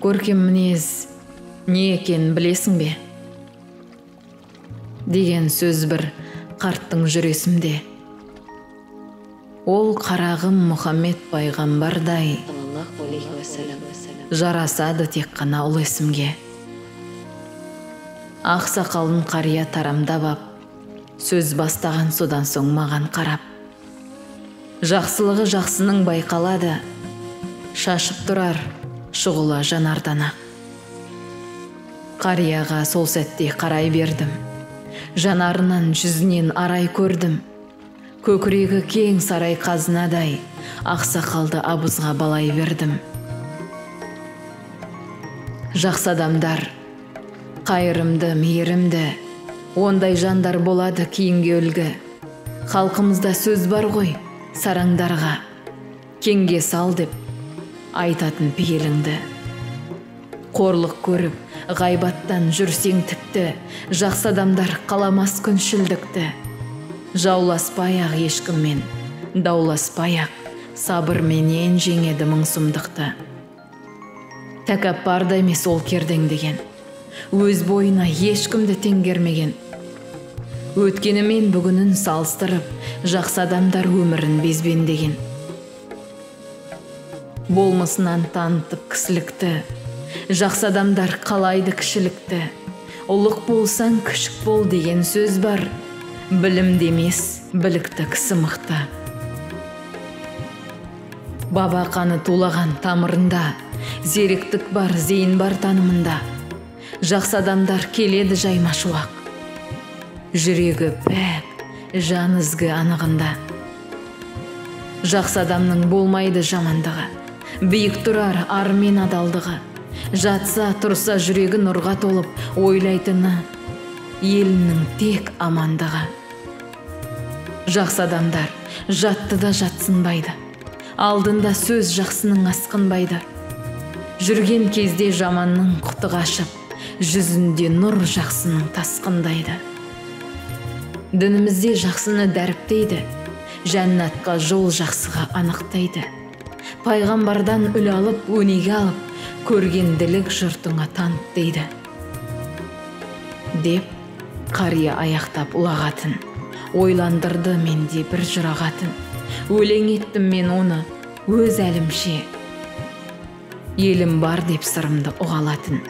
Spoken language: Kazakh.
Көркем мінез не екенін білесің бе? Деген сөз бір қарттың жүресімде. Ол қарағым Мұхаммед пайғамбардай жарасады тек қана ұл есімге. Ақ сақалын қария тарамдап ап, сөз бастаған содан соң маған қарап. Жақсылығы жақсының байқалады, шашып тұрар шұғыла жанардана. Қарияға сол сәтте қарай бердім, жанарынан жүзінен арай көрдім. Көкірегі кең сарай қазынадай, ақсақалды абызға балай бердім. Жақсы адамдар, қайырымды, мейірімді, ондай жандар болады кейінге үлгі. Халқымызда сөз бар ғой, сараңдарға, кеңге сал деп айтатын пейіліңді. Қорлық көріп, ғайбаттан жүрсең тіпті, жақсы адамдар қаламас күншілдікті. Жауласпай-ақ ешкіммен, дауласпай-ақ сабырменен жеңеді мың сұмдықты. Тәкаппарда емес ол кердең деген, өз бойына ешкімді теңгермеген. Өткенімен бүгінін салыстырып, жақсы адамдар өмірін безбендеген. Болмысынан танытып кісілікті, жақсы адамдар қалайды кішілікті. Ұлық болсаң күшік бол деген сөз бар, білімді емес, білікті кісі мықты. Баба қаны тулаған тамырында, зеректік бар, зейін бар танымында. Жақсы адамдар келеді жайма шуақ, жүрегі пәк, жан ізгі анығында. Жақсы адамның болмайды жамандығы, биік тұрар ар мен адалдығы. Жатса, тұрса жүрегі нұрға толып, ойлайтыны елінің тек амандығы. Жақсы адамдар жатты да жатсынбайды, алдында сөз жақсының асқынбайды. Жүрген кезде жаманның құты қашып, жүзінде нұр жақсының тасқындайды. Дінімізде жақсыны дәріптейді, жәннатқа жол жақсыға анықтайды. Пайғамбардан үл алып, өнеге алып, көргенділік жұртыңа танып дейді. Деп қария аяқтап ұлағатын, ойландырды менде бір жұрағатын. Өлең еттім мен оны өз әлімше, елім бар деп сырымды ұғалатын.